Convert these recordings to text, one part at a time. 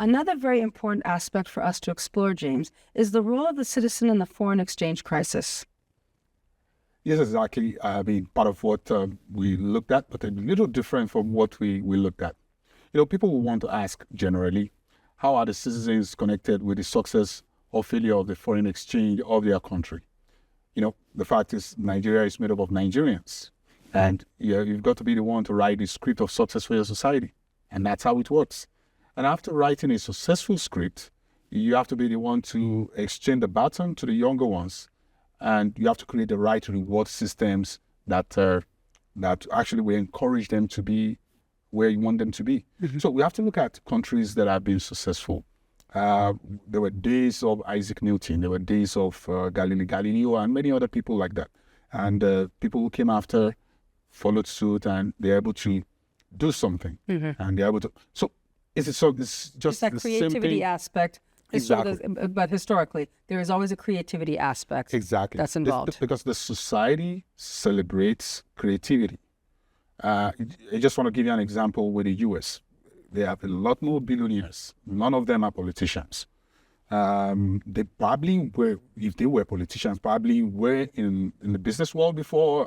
Another very important aspect for us to explore, James, is the role of the citizen in the foreign exchange crisis. Yes, exactly. I mean, part of what we looked at, but a little different from what we looked at. People will want to ask generally, how are the citizens connected with the success or failure of the foreign exchange of their country? The fact is Nigeria is made up of Nigerians. And you've got to be the one to write the script of success for your society. And that's how it works. And after writing a successful script, you have to be the one to exchange the baton to the younger ones. And you have to create the right reward systems that actually will encourage them to be where you want them to be. Mm-hmm. So we have to look at countries that have been successful. There were days of Isaac Newton, there were days of Galileo, and many other people like that. And people who came after followed suit, and they're able to do something. Mm-hmm. And they're able to. So it's just that the creativity same thing. Aspect. Exactly. But historically, there is always a creativity aspect. Exactly. That's involved. Because the society celebrates creativity. I just want to give you an example with the U.S. They have a lot more billionaires. None of them are politicians. They probably were, if they were politicians, probably were in the business world before.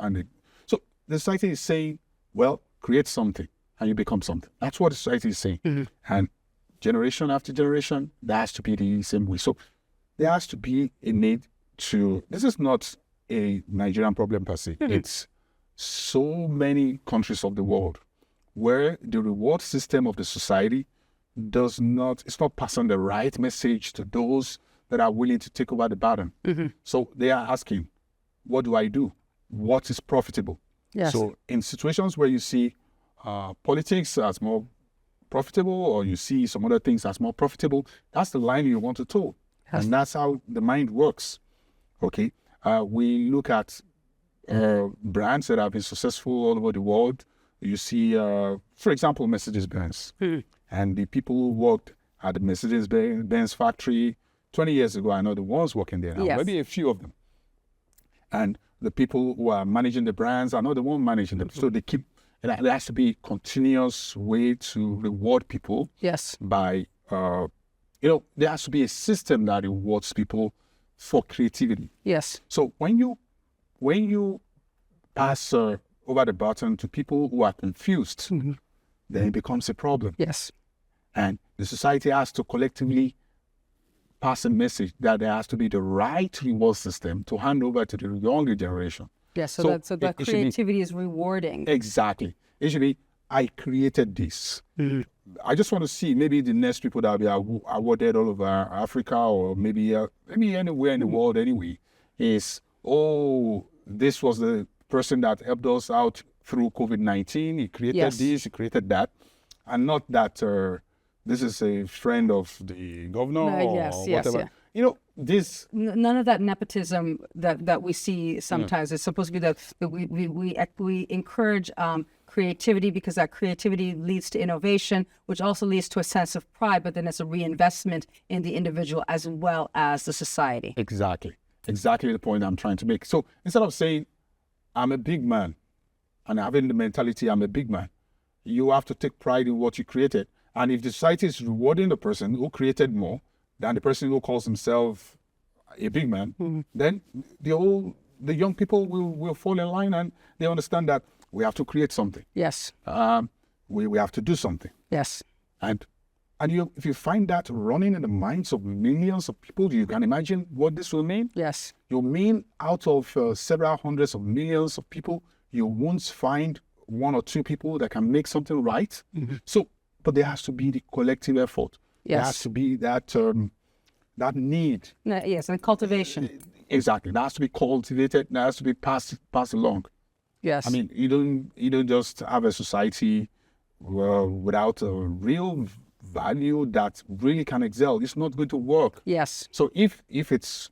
So the society is saying, well, create something and you become something. That's what the society is saying. Mm-hmm. And generation after generation, there has to be the same way. So there has to be a need to, this is not a Nigerian problem per se. Mm-hmm. It's so many countries of the world where the reward system of the society it's not passing the right message to those that are willing to take over the baton. Mm-hmm. So they are asking, what do I do? What is profitable? Yes. So in situations where you see politics as more profitable, or you see some other things as more profitable, that's the line you want to toe. Yes. And that's how the mind works. Okay. We look at brands that have been successful all over the world. You see, for example, Mercedes-Benz. And the people who worked at the Mercedes-Benz factory 20 years ago are not the ones working there now. Yes. Maybe a few of them. And the people who are managing the brands are not the ones managing them. Mm-hmm. So there has to be a continuous way to reward people. Yes. By, there has to be a system that rewards people for creativity. Yes. So when you pass over the baton to people who are confused, mm-hmm. then it becomes a problem. Yes. And the society has to collectively pass a message that there has to be the right reward system to hand over to the younger generation. Yes, so that creativity is rewarding. Exactly. It should be, I created this. Mm-hmm. I just want to see maybe the next people that will be awarded all over Africa, or maybe anywhere in the world anyway, is, this was the person that helped us out through COVID-19. He created this, he created that. And not that this is a friend of the governor or whatever. Yeah. This... None of that nepotism that we see sometimes. It's supposed to be that we encourage creativity, because that creativity leads to innovation, which also leads to a sense of pride, but then it's a reinvestment in the individual as well as the society. Exactly the point I'm trying to make. So instead of saying, I'm a big man, and having the mentality, I'm a big man, you have to take pride in what you created. And if the society is rewarding the person who created more than the person who calls himself a big man, mm-hmm. then the young people will fall in line, and they understand that we have to create something. Yes. We have to do something. Yes. And if you find that running in the minds of millions of people, you can imagine what this will mean. Yes. You'll mean out of several hundreds of millions of people, you won't find one or two people that can make something right. Mm-hmm. So, but there has to be the collective effort. Yes. There has to be that need. Yes, and cultivation. Exactly. That has to be cultivated. That has to be passed along. Yes. I mean, you don't just have a society without a real value that really can excel. It's not going to work. Yes. So if it's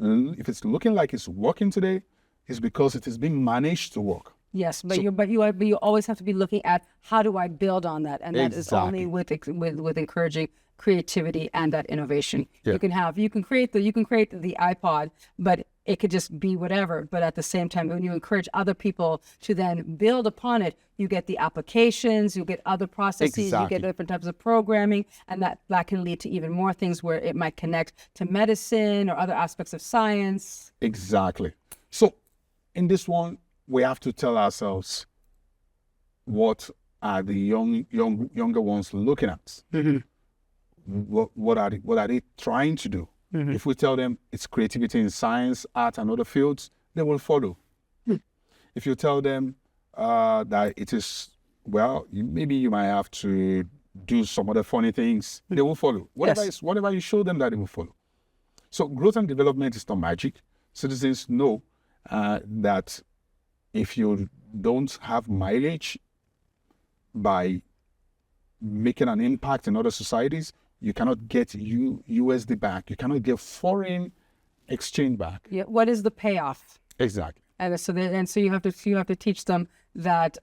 looking like it's working today, it's because it is being managed to work. Yes, but you always have to be looking at, how do I build on that, and that is only with encouraging creativity and that innovation. Yeah. You can create the iPod, but it could just be whatever. But at the same time, when you encourage other people to then build upon it, you get the applications, you get other processes, you Exactly. get different types of programming, and that can lead to even more things where it might connect to medicine or other aspects of science. Exactly. So in this one, we have to tell ourselves, what are the younger ones looking at? What are they trying to do? If we tell them it's creativity in science, art, and other fields, they will follow. If you tell them that it is, well, maybe you might have to do some other funny things, they will follow. Whatever you show them, that they will follow. So growth and development is not magic. Citizens know that if you don't have mileage by making an impact in other societies, you cannot get USD back. You cannot get foreign exchange back. Yeah. What is the payoff? Exactly. And so you have to teach them that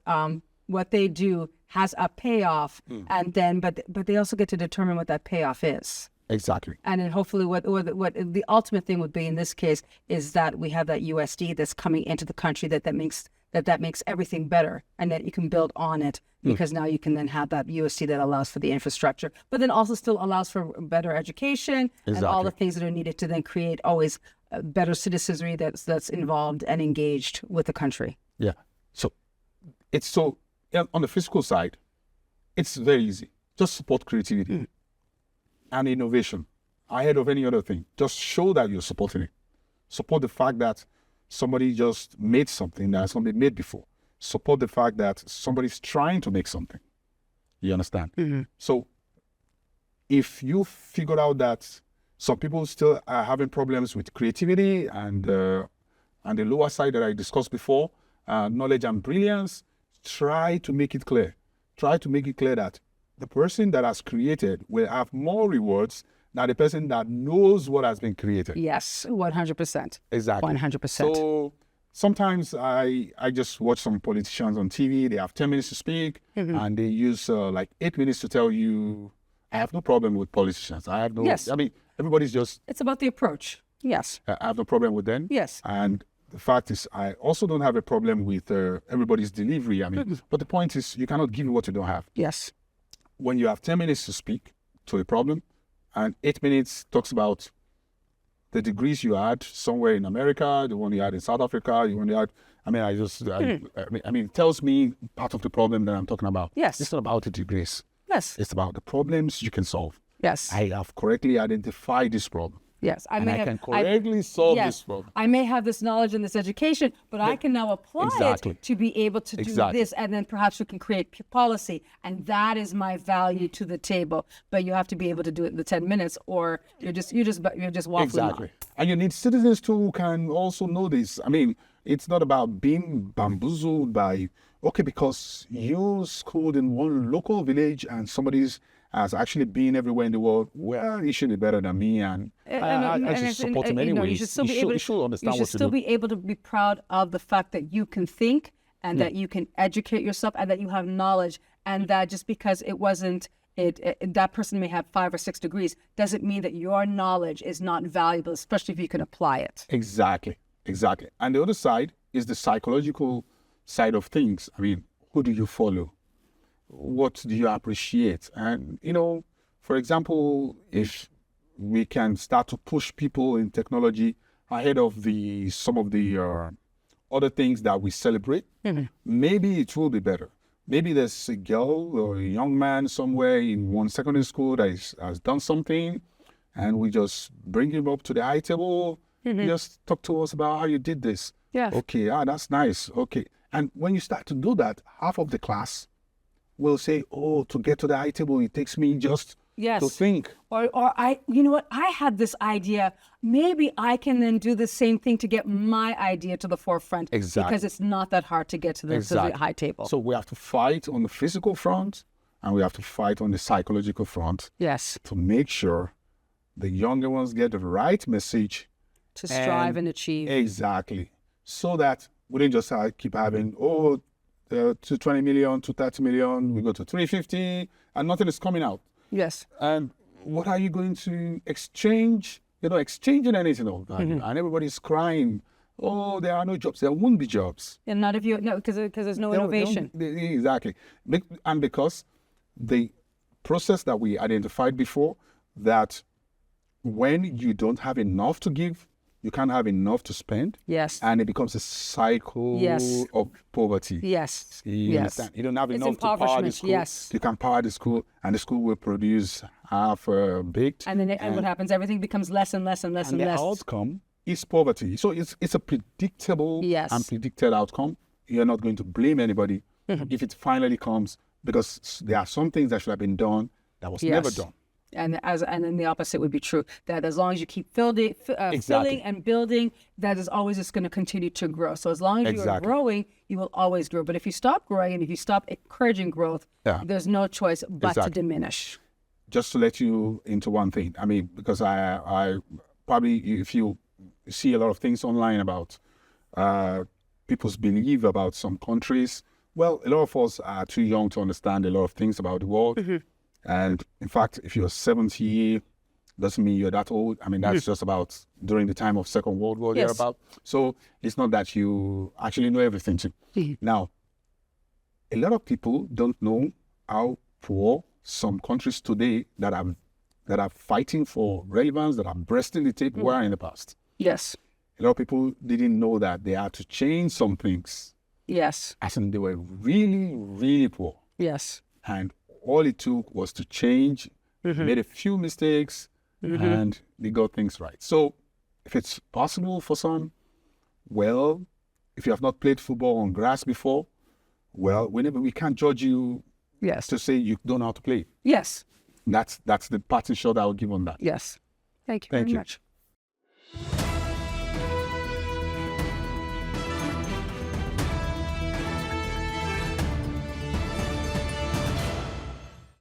what they do has a payoff, and then but they also get to determine what that payoff is. Exactly. And then hopefully what the ultimate thing would be in this case is that we have that USD that's coming into the country that makes everything better, and that you can build on it, because now you can then have that USD that allows for the infrastructure, but then also still allows for better education and all the things that are needed to then create always better citizenry that's involved and engaged with the country. Yeah. So on the physical side, it's very easy. Just support creativity and innovation ahead of any other thing. Just show that you're supporting it. Support the fact that somebody just made something that's not been made before. Support the fact that somebody's trying to make something. You understand? So if you figured out that some people still are having problems with creativity and the lower side that I discussed before, knowledge and brilliance, try to make it clear. Try to make it clear that the person that has created will have more rewards than the person that knows what has been created. Yes, 100%. Exactly. 100%. So sometimes I just watch some politicians on TV. They have 10 minutes to speak, and they use like 8 minutes to tell you, I have no problem with politicians. I have no, Yes. I mean, everybody's just, It's about the approach. Yes. I have no problem with them. Yes. And the fact is, I also don't have a problem with everybody's delivery. I mean, but the point is, you cannot give what you don't have. Yes. When you have 10 minutes to speak to a problem, and 8 minutes talks about the degrees you had somewhere in America, the one you had in South Africa, the one you had, I mean, it tells me part of the problem that I'm talking about. Yes. It's not about the degrees. Yes. It's about the problems you can solve. Yes. I have correctly identified this problem. Yes. I can correctly solve this problem. I may have this knowledge and this education, but I can now apply Exactly. it to be able to do Exactly. this, and then perhaps we can create policy, and that is my value to the table. But you have to be able to do it in the 10 minutes, or you're just waffling Exactly. on. And you need citizens too who can also know this. I mean, it's not about being bamboozled by, okay, because you schooled in one local village and somebody's has actually been everywhere in the world, well, he should be better than me, and I should support him anyway. You should still be You should understand you what should to still do. be able to be proud of the fact that you can think, and that you can educate yourself, and that you have knowledge, and that just because it wasn't that person may have 5 or 6 degrees doesn't mean that your knowledge is not valuable, especially if you can apply it. Exactly. And the other side is the psychological side of things. I mean, who do you follow? What do you appreciate? And, for example, if we can start to push people in technology ahead of some of the other things that we celebrate, maybe it will be better. Maybe there's a girl or a young man somewhere in one secondary school that has done something, and we just bring him up to the high table. Just talk to us about how you did this. Yeah. Okay, that's nice. Okay. And when you start to do that, half of the class will say, oh, to get to the high table, it takes me just to think. Or you know what? I had this idea. Maybe I can then do the same thing to get my idea to the forefront. Exactly. Because it's not that hard to get to the high table. So we have to fight on the physical front, and we have to fight on the psychological front. Yes. To make sure the younger ones get the right message. To strive and achieve. Exactly. So that we don't just keep having, to 20 million, to 30 million, we go to 350, and nothing is coming out. Yes. And what are you going to exchange exchanging anything of value, and everybody's crying, oh, there are no jobs. There won't be jobs. And not if you no, because there's no innovation. Exactly. And because the process that we identified before, that when you don't have enough to give, you can't have enough to spend. Yes. And it becomes a cycle Yes. of poverty. Yes. You Yes. understand? You don't have It's enough to power the impoverishment. school. Yes. You can power the school, and the school will produce half baked. And then and what happens? Everything becomes less and less and less and, the less. outcome is poverty. So it's a predictable Yes. and predicted outcome. You're not going to blame anybody Mm-hmm. if it finally comes, because there are some things that should have been done that was never Yes. done. And then the opposite would be true. That as long as you keep filling and building, that is always just going to continue to grow. So as long as you are Exactly. growing, you will always grow. But if you stop growing and if you stop encouraging growth, Yeah. there's no choice but to Exactly. diminish. Just to let you into one thing, I mean, because I probably, if you see a lot of things online about people's belief about some countries, well, a lot of us are too young to understand a lot of things about the world. Mm-hmm. And in fact, if you're 70, doesn't mean you're that old. I mean, that's just about during the time of Second World War, Yes. thereabout. So it's not that you actually know everything. Now, a lot of people don't know how poor some countries today that are fighting for relevance, that are breasting the tape, were in the past. Yes. A lot of people didn't know that they had to change some things, Yes. as in they were really, really poor. Yes. And all it took was to change, made a few mistakes, and they got things right. So if it's possible for some, well, if you have not played football on grass before, well, we can't judge you Yes. to say you don't know how to play. Yes. That's the parting shot I will give on that. Yes. Thank you Thank very you. much.